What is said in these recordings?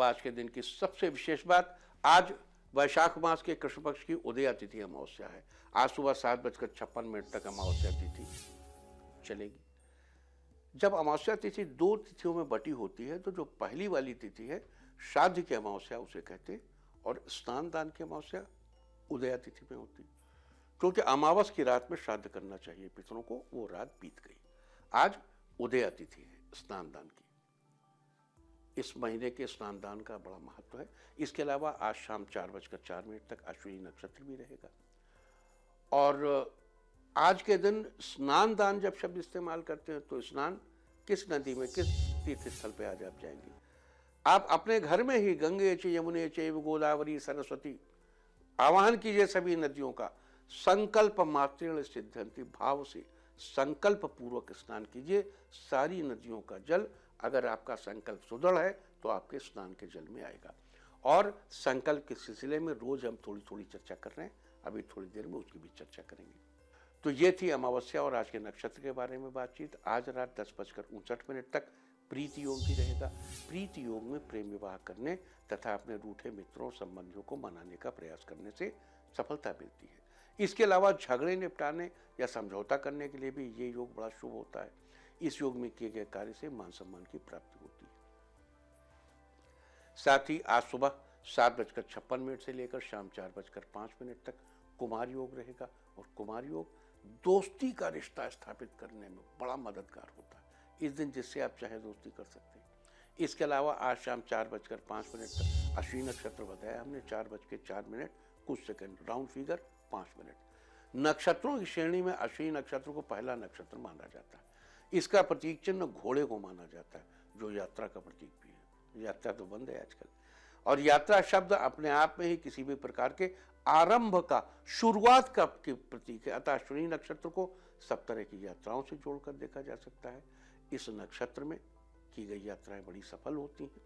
आज के दिन की सबसे विशेष बात, आज वैशाख मास के कृष्ण पक्ष की उदया तिथि अमावस्या है। आज सुबह 7:56 तक अमावस्या तिथि चलेगी। जब अमावस्या तिथि 2 तिथियों में बटी होती है तो जो पहली वाली तिथि है श्राद्ध की अमावस्या उसे कहते हैं, और स्नान दान की अमावस्या उदया तिथि में होती है। क्योंकि अमावस की रात में श्राद्ध करना चाहिए पितरों को, वो रात बीत गई। आज उदया तिथि है स्नान दान की। इस महीने के स्नान दान का बड़ा महत्व है। इसके अलावा आज शाम 4:04 तक अश्विनी नक्षत्र भी रहेगा। और आज के दिन स्नान दान जब शब्द इस्तेमाल करते हैं तो स्नान किस नदी में, किस तीर्थ स्थल पे आज आप जाएंगे? आप अपने घर में ही गंगे च यमुने चैव गोदावरी सरस्वती आवाहन कीजिए सभी नदियों का। संकल्प मात्रेण सिद्धंति, भाव से संकल्प पूर्वक स्नान कीजिए। सारी नदियों का जल, अगर आपका संकल्प सुदृढ़ है तो आपके स्नान के जल में आएगा। और संकल्प के सिलसिले में रोज हम थोड़ी थोड़ी चर्चा कर रहे हैं, अभी थोड़ी देर में उसकी भी चर्चा करेंगे। तो ये थी अमावस्या और आज के नक्षत्र के बारे में बातचीत। आज रात 10:59 तक प्रीति योग भी रहेगा। प्रीति योग में प्रेम विवाह करने तथा अपने रूठे मित्रों संबंधियों को मनाने का प्रयास करने से सफलता मिलती है। इसके अलावा झगड़े निपटाने या समझौता करने के लिए भी ये योग बड़ा शुभ होता है। इस योग में किए गए कार्य से मान सम्मान की प्राप्ति होती है। साथ ही आज सुबह 7:56 से लेकर शाम 4:05 तक कुमार योग रहेगा, और कुमार योग दोस्ती का रिश्ता स्थापित करने में बड़ा मददगार होता है। इस दिन जिससे आप चाहे दोस्ती कर सकते हैं। इसके अलावा आज शाम 4:05 तक अश्विनी नक्षत्र बताया हमने, 4:04 कुछ सेकंड, राउंड फिगर 5 मिनट। नक्षत्रों की श्रेणी में अश्विनी नक्षत्र को पहला नक्षत्र माना जाता है। इसका प्रतीक चिन्ह घोड़े को माना जाता है, जो यात्रा का प्रतीक भी है। यात्रा तो बंद है आजकल, और यात्रा शब्द अपने आप में ही किसी भी प्रकार के आरंभ का, शुरुआत का प्रतीक है। अतः अश्विनी नक्षत्र को सब तरह की यात्राओं से जोड़कर देखा जा सकता है। इस नक्षत्र में की गई यात्राएं बड़ी सफल होती हैं।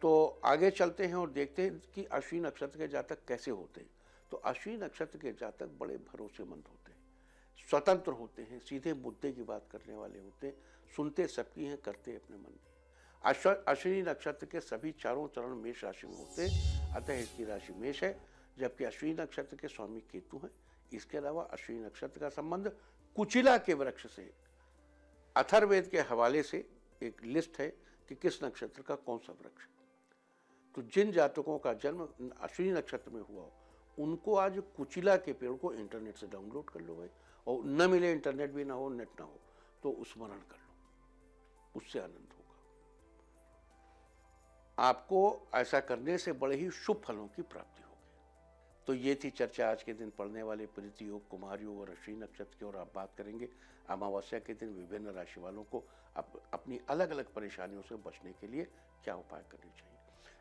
तो आगे चलते हैं और देखते हैं कि अश्विनी नक्षत्र के जातक कैसे होते हैं। तो अश्विनी नक्षत्र के जातक बड़े भरोसेमंद होते हैं, स्वतंत्र होते हैं, सीधे मुद्दे की बात करने वाले होते हैं, सुनते सबकी हैं, करते अपने मन की। अश्विनी नक्षत्र के सभी चारों चरण मेष राशि में होते हैं, अतः इसकी राशि मेष है, जबकि अश्विनी नक्षत्र के स्वामी केतु हैं। इसके अलावा अश्विनी नक्षत्र का संबंध कुचिला के वृक्ष से। अथर्ववेद के हवाले से एक लिस्ट है कि किस नक्षत्र का कौन सा वृक्ष। तो जिन जातकों का जन्म अश्विनी नक्षत्र में हुआ हो, उनको आज कुचिला के पेड़ को इंटरनेट से डाउनलोड कर लो भाई, और न मिले, इंटरनेट भी ना हो, नेट ना हो, तो स्मरण कर लो, उससे आनंद होगा। आपको ऐसा करने से बड़े ही शुभ फलों की प्राप्ति होगी। तो ये थी चर्चा आज के दिन पढ़ने वाले प्रीति योग, कुमार योग और अश्विनी नक्षत्र की। और आप बात करेंगे अमावस्या के दिन विभिन्न राशि वालों को अपनी अलग अलग परेशानियों से बचने के लिए क्या उपाय करने चाहिए।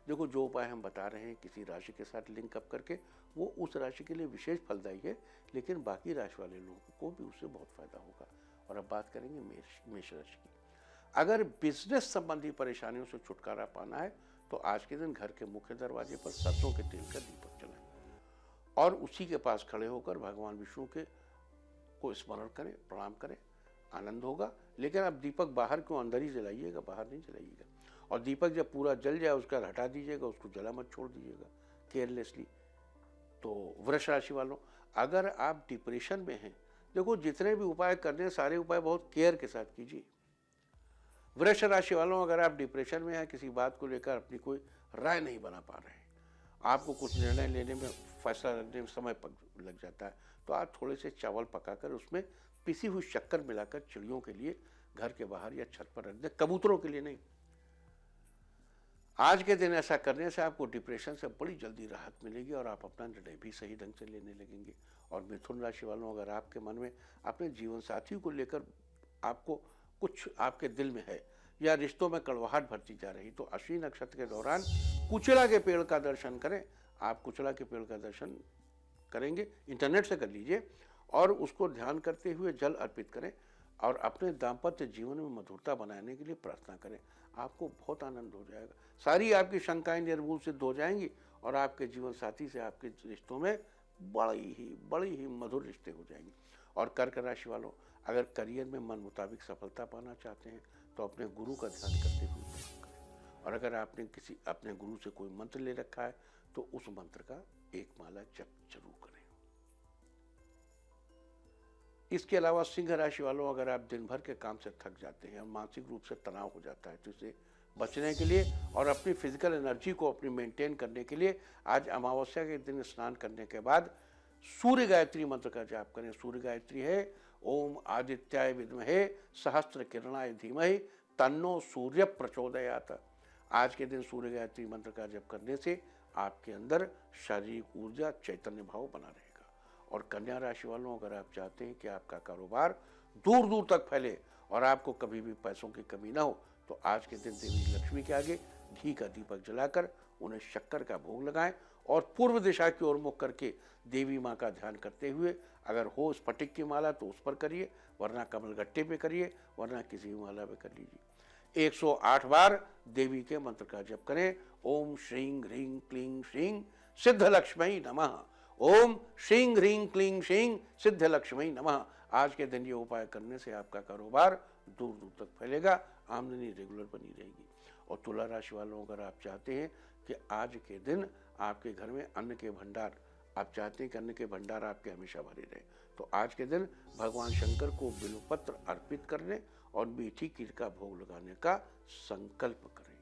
देखो, जो उपाय हम बता रहे हैं किसी राशि के साथ लिंक अप करके, वो उस राशि के लिए विशेष फलदायी है, लेकिन बाकी राशि वाले लोगों को भी उससे बहुत फायदा होगा। और अब बात करेंगे मेष राशि की। अगर बिजनेस संबंधी परेशानियों से छुटकारा पाना है तो आज के दिन घर के मुख्य दरवाजे पर सरसों के तेल का दीपक जलाएं और उसी के पास खड़े होकर भगवान विष्णु के को स्मरण करें, प्रणाम करें, आनंद होगा। लेकिन आप दीपक बाहर क्यों, अंदर ही जलाइएगा, बाहर नहीं जलाइएगा। और दीपक जब पूरा जल जाए उसका हटा दीजिएगा, उसको जला मत छोड़ दीजिएगा केयरलेसली। तो वृष राशि वालों, अगर आप डिप्रेशन में हैं, देखो जितने भी उपाय करने हैं सारे उपाय बहुत केयर के साथ कीजिए। वृष राशि वालों, अगर आप डिप्रेशन में हैं, किसी बात को लेकर अपनी कोई राय नहीं बना पा रहे हैं, आपको कुछ निर्णय लेने में, फैसला लेने में समय लग जाता है, तो आप थोड़े से चावल पकाकर उसमें पिसी हुई शक्कर मिलाकर चिड़ियों के लिए घर के बाहर या छत पर रख दें, कबूतरों के लिए नहीं। आज के दिन ऐसा करने से आपको डिप्रेशन से बड़ी जल्दी राहत मिलेगी और आप अपना निर्णय भी सही ढंग से लेने लगेंगे। और मिथुन राशि वालों, अगर आपके मन में अपने जीवन साथी को लेकर आपको कुछ आपके दिल में है या रिश्तों में कड़वाहट भरती जा रही, तो अश्विनी नक्षत्र के दौरान कुचला के पेड़ का दर्शन करें। आप कुचला के पेड़ का दर्शन करेंगे, इंटरनेट से कर लीजिए, और उसको ध्यान करते हुए जल अर्पित करें और अपने दाम्पत्य जीवन में मधुरता बनाने के लिए प्रार्थना करें। आपको बहुत आनंद हो जाएगा, सारी आपकी शंकाएं निर्मूल सिद्ध हो जाएंगी और आपके जीवन साथी से आपके रिश्तों में बड़ी ही मधुर रिश्ते हो जाएंगे। और कर्क राशि वालों, अगर करियर में मन मुताबिक सफलता पाना चाहते हैं तो अपने गुरु का ध्यान करते हुए प्रणाम करें और अगर आपने किसी अपने गुरु से कोई मंत्र ले रखा है तो उस मंत्र का एक माला जप जरूर करें। इसके अलावा सिंह राशि वालों, अगर आप दिन भर के काम से थक जाते हैं और मानसिक रूप से तनाव हो जाता है तो इसे बचने के लिए और अपनी फिजिकल एनर्जी को अपनी मेंटेन करने के लिए आज अमावस्या के दिन स्नान करने के बाद सूर्य गायत्री मंत्र का जाप करें। सूर्य गायत्री है ओम आदित्याय विद्महे सहस्त्र किरणाय धीमहि तन्नो सूर्य प्रचोदयात्। आज के दिन सूर्य गायत्री मंत्र का जप करने से आपके अंदर शारीरिक ऊर्जा चैतन्य भाव बना रहेगा। और कन्या राशि वालों, अगर आप चाहते हैं कि आपका कारोबार दूर दूर तक फैले और आपको कभी भी पैसों की कमी ना हो तो आज के दिन देवी लक्ष्मी के आगे घी का दीपक जलाकर उन्हें शक्कर का भोग लगाएं और पूर्व दिशा की ओर मुख करके देवी माँ का ध्यान करते हुए, अगर हो स्फटिक की माला तो उस पर करिए, वरना कमल गट्टे पे करिए, वरना किसी भी माला पे कर लीजिए। 108 बार देवी के मंत्र का जप करें। ओम श्रीं ह्रीं क्लीं श्रीं सिद्ध लक्ष्मी नमः। ओम श्रीं ह्रीं क्लीं श्रीं सिद्ध लक्ष्मी नमः। आज के दिन ये उपाय करने से आपका कारोबार दूर दूर तक फैलेगा, आमदनी रेगुलर बनी रहेगी। और तुला राशि वालों, अगर आप चाहते हैं कि आज के दिन आपके घर में अन्न के भंडार, आप चाहते हैं कि अन्न के भंडार आपके हमेशा भरे रहे, तो आज के दिन भगवान शंकर को बिल्वपत्र अर्पित करने और मीठी खीर का भोग लगाने का संकल्प करें।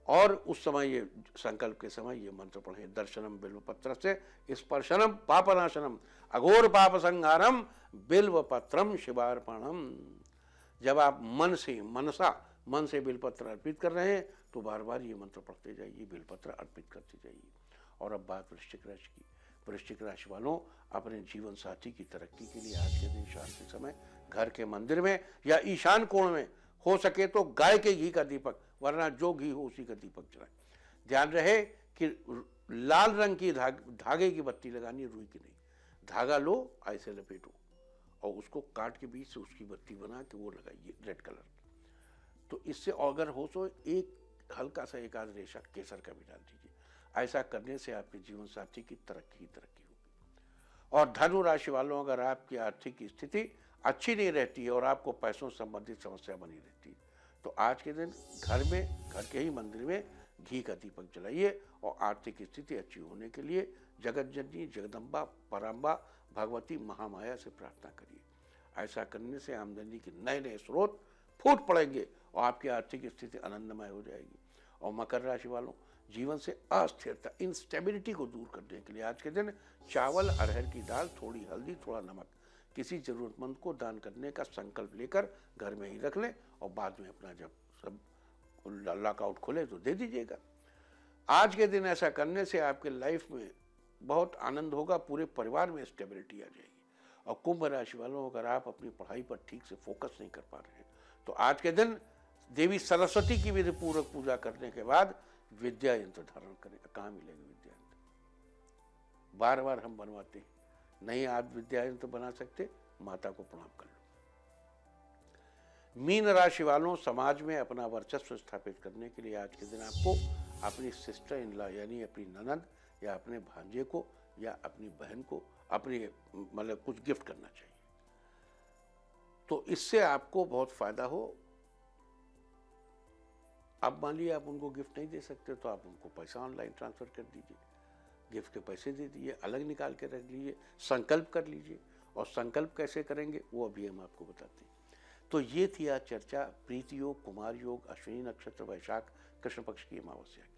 और उस समय ये संकल्प के समय ये मंत्र पढ़ें। दर्शनम बिल्वपत्र से स्पर्शनम पापनाशनम अघोर पाप संहारम बिल्वपत्रम शिवार्पणम। जब आप मन से बिल्वपत्र अर्पित कर रहे हैं तो बार बार ये मंत्र पढ़ते जाइए, बिल्वपत्र अर्पित करते जाइए। और अब बात वृश्चिक राशि की। वृश्चिक राशि वालों, अपने जीवन साथी की तरक्की के लिए आज के दिन शाम के समय घर के मंदिर में या ईशान कोण में हो सके तो गाय के घी का दीपक, वरना जो घी हो उसी का दीपक जलाएं। ध्यान रहे कि लाल रंग की धागे की बत्ती लगानी, रुई की नहीं। धागा लो, ऐसे लपेटो और उसको काट के बीच से उसकी बत्ती बना के वो लगाइए रेड कलर। तो इससे अगर हो तो एक हल्का सा एक आध रेशा केसर का भी डाल दीजिए। ऐसा करने से आपके जीवन साथी की तरक्की होगी। और धनु राशि वालों, अगर आपकी आर्थिक स्थिति अच्छी नहीं रहती है और आपको पैसों संबंधित समस्या बनी रहती है तो आज के दिन घर के ही मंदिर में घी का दीपक जलाइए और आर्थिक स्थिति अच्छी होने के लिए जगत जननी जगदम्बा पराम्बा भगवती महामाया से प्रार्थना करिए। ऐसा करने से आमदनी के नए नए स्रोत फूट पड़ेंगे और आपकी आर्थिक स्थिति आनंदमय हो जाएगी। और मकर राशि वालों, जीवन से अस्थिरता, इंस्टेबिलिटी को दूर करने के लिए आज के दिन चावल, अरहर की दाल, थोड़ी हल्दी, थोड़ा नमक किसी जरूरतमंद को दान करने का संकल्प लेकर घर में ही रख लें और बाद में अपना जब सब लॉकआउट खोले तो दे दीजिएगा। आज के दिन ऐसा करने से आपके लाइफ में बहुत आनंद होगा, पूरे परिवार में स्टेबिलिटी आ जाएगी। और कुंभ राशि वालों, अगर आप अपनी पढ़ाई पर ठीक से फोकस नहीं कर पा रहे हैं तो आज के दिन देवी सरस्वती की विधि पूर्वक पूजा करने के बाद विद्या यंत्र धारण करें। कहाँ मिलेगा विद्या यंत्र? बार बार हम बनवाते हैं, नहीं आप विद्या यंत्र बना सकते, माता को प्रणाम कर लो। मीन राशि वालों, समाज में अपना वर्चस्व स्थापित करने के लिए आज के दिन आपको अपनी सिस्टर इन लॉ यानी अपनी ननद या अपने भांजे को या अपनी बहन को अपनी मतलब कुछ गिफ्ट करना चाहिए। तो इससे आपको बहुत फायदा हो। अब मान लीजिए आप उनको गिफ्ट नहीं दे सकते तो आप उनको पैसा ऑनलाइन ट्रांसफर कर दीजिए, गिफ्ट के पैसे दे दीजिए, अलग निकाल के रख लीजिए, संकल्प कर लीजिए। और संकल्प कैसे करेंगे वो अभी हम आपको बताते हैं। तो ये थी आज चर्चा प्रीति योग, कुमार योग, अश्विनी नक्षत्र, वैशाख कृष्ण पक्ष की अमावस्या की,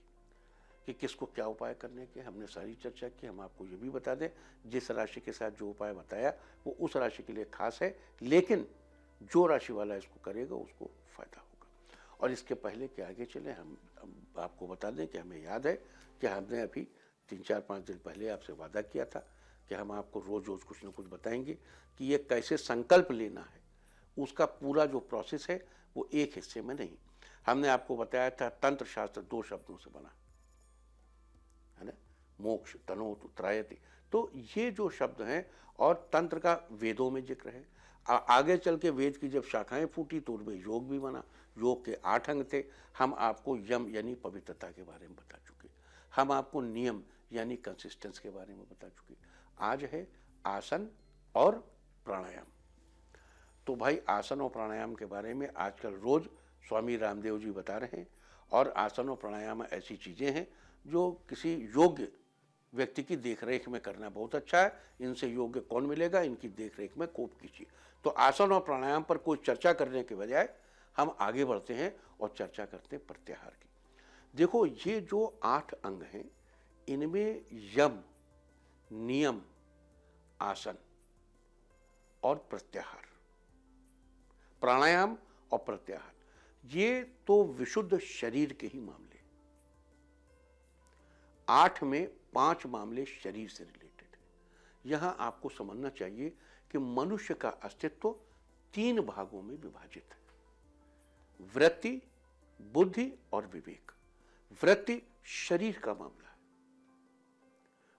कि किसको क्या उपाय करने के। हमने सारी चर्चा की। हम आपको ये भी बता दें जिस राशि के साथ जो उपाय बताया वो उस राशि के लिए खास है, लेकिन जो राशि वाला इसको करेगा उसको फायदा होगा। और इसके पहले कि आगे चले हम आपको बता दें कि हमें याद है कि हमने अभी 3-4-5 दिन पहले आपसे वादा किया था कि हम आपको रोज रोज कुछ ना कुछ बताएंगे कि ये कैसे संकल्प लेना है। उसका पूरा जो प्रोसेस है वो एक हिस्से में नहीं। हमने आपको बताया था तंत्र शास्त्र 2 शब्दों से बना है ना, मोक्ष, तनोत, त्रायते। तो ये जो शब्द हैं और तंत्र का वेदों में जिक्र है। आगे चल के वेद की जब शाखाएं फूटी तो उनमें योग भी बना। योग के 8 अंग थे। हम आपको यम यानी पवित्रता के बारे में बता चुके, हम आपको नियम यानी कंसिस्टेंस के बारे में बता चुके। आज है आसन और प्राणायाम। तो भाई आसन और प्राणायाम के बारे में आजकल रोज स्वामी रामदेव जी बता रहे हैं और आसन और प्राणायाम ऐसी चीज़ें हैं जो किसी योग्य व्यक्ति की देखरेख में करना बहुत अच्छा है। इनसे योग्य कौन मिलेगा, इनकी देखरेख में कोप कीजिए। तो आसन और प्राणायाम पर कोई चर्चा करने के बजाय हम आगे बढ़ते हैं और चर्चा करते हैं प्रत्याहार की। देखो, ये जो 8 अंग हैं, इनमें यम, नियम, आसन और प्रत्याहार, प्राणायाम और प्रत्याहार, ये तो विशुद्ध शरीर के ही मामले। 8 में 5 मामले शरीर से रिलेटेड है। यहां आपको समझना चाहिए कि मनुष्य का अस्तित्व 3 भागों में विभाजित है: वृत्ति, बुद्धि और विवेक। वृत्ति शरीर का मामला है,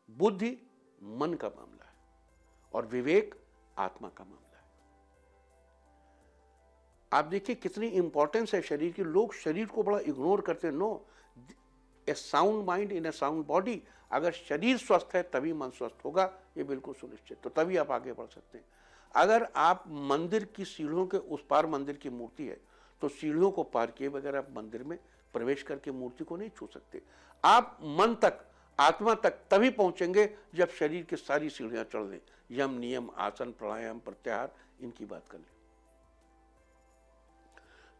बुद्धि मन का मामला है और विवेक आत्मा का मामला है। आप देखिए कितनी इंपॉर्टेंस है शरीर की। लोग शरीर को बड़ा इग्नोर करते हैं। No, a sound mind in a sound body. अगर शरीर स्वस्थ है तभी मन स्वस्थ होगा, ये बिल्कुल सुनिश्चित। तो तभी आप आगे बढ़ सकते हैं। अगर आप मंदिर की सीढ़ियों के उस पार मंदिर की मूर्ति है तो सीढ़ियों को पार किए बगैर आप मंदिर में प्रवेश करके मूर्ति को नहीं छू सकते। आप मन तक, आत्मा तक तभी पहुंचेंगे जब शरीर की सारी सीढ़ियां चढ़ लें। यम, नियम, आसन, प्राणायाम, प्रत्याहार, इनकी बात कर लें।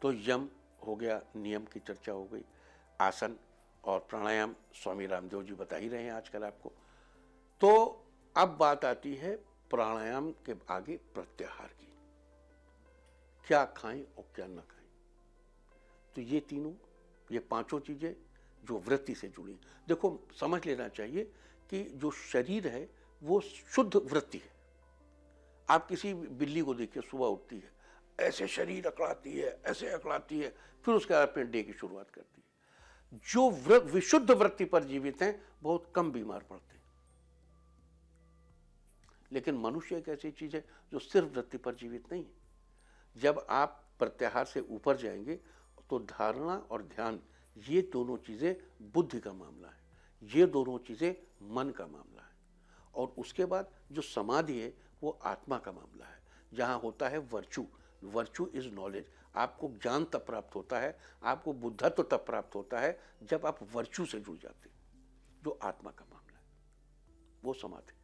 तो यम हो गया, नियम की चर्चा हो गई, आसन और प्राणायाम स्वामी रामदेव जी बता ही रहे हैं आजकल आपको। तो अब बात आती है प्राणायाम के आगे प्रत्याहार की। क्या खाएं और क्या ना खाएं। तो ये तीनों, ये 5 चीजें जो वृत्ति से जुड़ी। देखो, समझ लेना चाहिए कि जो शरीर है वो शुद्ध वृत्ति है। आप किसी बिल्ली को देखिए, सुबह उठती है, ऐसे शरीर अकड़ाती है, ऐसे अकड़ाती है, फिर उसके बाद अपने डे की शुरुआत करती है। जो विशुद्ध वृत्ति पर जीवित हैं बहुत कम बीमार पड़ते हैं। लेकिन मनुष्य एक ऐसी चीज है जो सिर्फ वृत्ति पर जीवित नहीं है। जब आप प्रत्याहार से ऊपर जाएंगे तो धारणा और ध्यान, ये दोनों चीजें बुद्धि का मामला है, ये दोनों चीजें मन का मामला है। और उसके बाद जो समाधि है वो आत्मा का मामला है, जहां होता है वर्चू। Virtue is knowledge. आपको ज्ञान तब प्राप्त होता है, आपको बुद्धत्व तब प्राप्त होता है जब आप वर्चू से जुड़ जाते हैं, जो आत्मा का मामला है, वो समाधि।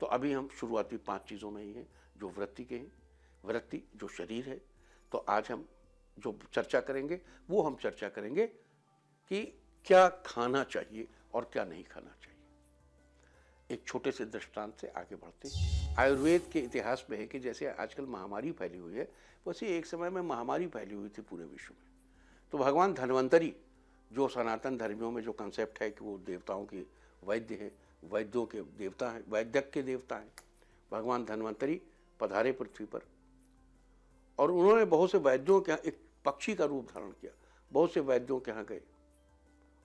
तो अभी हम शुरुआती 5 चीजों में ही हैं जो वृत्ति के हैं। वृत्ति जो शरीर है। तो आज हम जो चर्चा करेंगे वो हम चर्चा करेंगे कि क्या खाना चाहिए और क्या नहीं खाना चाहिए। एक छोटे से दृष्टांत से आगे बढ़ते हैं। आयुर्वेद के इतिहास में है कि जैसे आजकल महामारी फैली हुई है, वैसे एक समय में महामारी फैली हुई थी पूरे विश्व में। तो भगवान धन्वंतरी, जो सनातन धर्मियों में जो कंसेप्ट है कि वो देवताओं के वैद्य हैं, वैद्यों के देवता हैं, वैद्यक के देवता हैं, भगवान धन्वंतरी पधारे पृथ्वी पर और उन्होंने बहुत से वैद्यों के यहाँ एक पक्षी का रूप धारण किया। बहुत से वैद्यों के यहाँ गए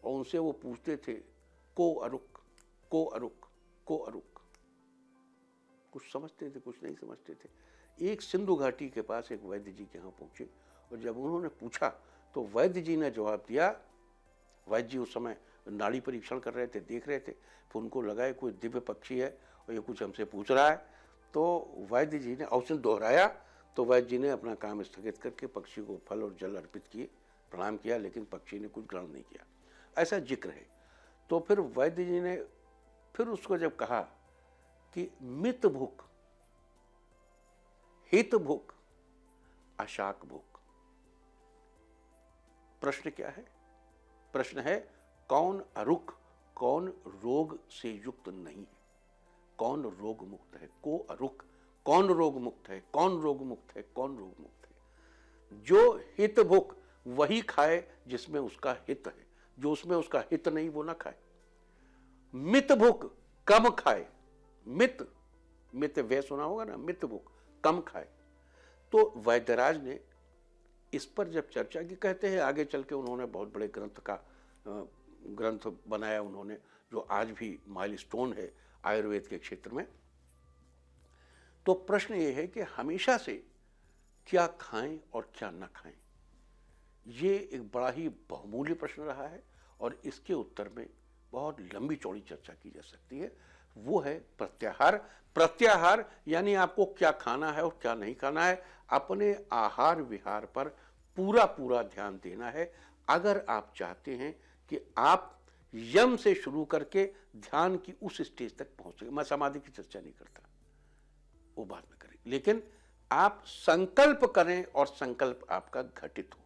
और उनसे वो पूछते थे, को अरुक, को अरुक, को अरुक। कुछ समझते थे, कुछ नहीं समझते थे। एक सिंधु घाटी के पास एक वैद्य जी के यहाँ पहुंचे और जब उन्होंने पूछा तो वैद्य जी ने जवाब दिया। वैद्य जी उस समय नाड़ी परीक्षण कर रहे थे, देख रहे थे। फिर उनको लगा कोई दिव्य पक्षी है और ये कुछ हमसे पूछ रहा है। तो वैद्य जी ने औषध दोहराया तो वैद्य जी ने अपना काम स्थगित करके पक्षी को फल और जल अर्पित किए, प्रणाम किया, लेकिन पक्षी ने कुछ ग्रहण नहीं किया। ऐसा जिक्र है। तो फिर वैद्य जी ने फिर उसको जब कहा कि मित भूख, हित भूख, अशाक भूख। प्रश्न क्या है? प्रश्न है कौन अरुक, कौन रोग से युक्त नहीं है, कौन रोग मुक्त है। को अरुक, कौन रोग मुक्त है, कौन रोग मुक्त है, कौन रोग मुक्त है। जो हित भुक वही खाए जिसमें उसका हित है, जो उसमें उसका हित नहीं वो ना खाए। मित भुक कम खाए। मित, मित वे सुना होगा ना, मित भुक कम खाए। तो वैद्यराज ने इस पर जब चर्चा की, कहते हैं आगे चल के उन्होंने बहुत बड़े ग्रंथ बनाया उन्होंने, जो आज भी माइलस्टोन है आयुर्वेद के क्षेत्र में। तो प्रश्न ये है कि हमेशा से क्या खाएं और क्या ना खाएं, ये एक बड़ा ही बहुमूल्य प्रश्न रहा है और इसके उत्तर में बहुत लंबी चौड़ी चर्चा की जा सकती है। वो है प्रत्याहार। प्रत्याहार यानी आपको क्या खाना है और क्या नहीं खाना है। अपने आहार विहार पर पूरा पूरा ध्यान देना है। अगर आप चाहते हैं कि आप यम से शुरू करके ध्यान की उस स्टेज तक पहुंच सके, मैं समाधि की चर्चा नहीं करता, वो बाद में करें, लेकिन आप संकल्प करें और संकल्प आपका घटित हो,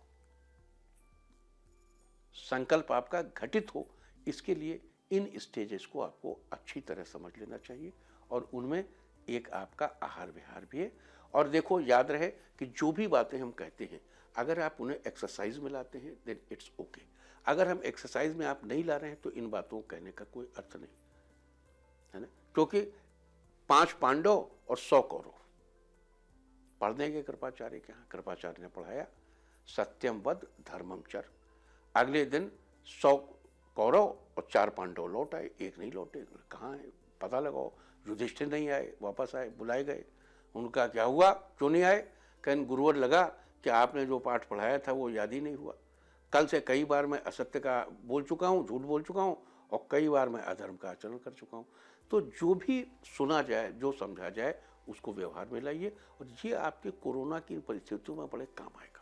संकल्प आपका घटित हो, इसके लिए इन स्टेजेस को आपको अच्छी तरह समझ लेना चाहिए और उनमें एक आपका आहार विहार भी है। और देखो, याद रहे कि जो भी बातें हम कहते हैं, अगर आप उन्हें एक्सरसाइज में लाते हैं देन इट्स ओके। अगर हम एक्सरसाइज में आप नहीं ला रहे हैं तो इन बातों को कहने का कोई अर्थ नहीं है ना, क्योंकि 5 पांडव और 100 कौरव पढ़ देंगे कृपाचार्य के यहाँ। कृपाचार्य ने पढ़ाया सत्यम वद धर्मम चर। अगले दिन 100 कौरव और 4 पांडव लौट आए, एक नहीं लौटे। कहाँ है पता लगाओ। युधिष्ठिर नहीं आए, वापस आए, बुलाए गए। उनका क्या हुआ, क्यों नहीं आए? कहीं गुरुवर लगा कि आपने जो पाठ पढ़ाया था वो याद ही नहीं हुआ। कल से कई बार मैं असत्य का बोल चुका हूँ, झूठ बोल चुका हूँ, और कई बार मैं अधर्म का आचरण कर चुका हूँ। तो जो भी सुना जाए, जो समझा जाए, उसको व्यवहार में लाइए, और ये आपके कोरोना की परिस्थितियों में बड़े काम आएगा।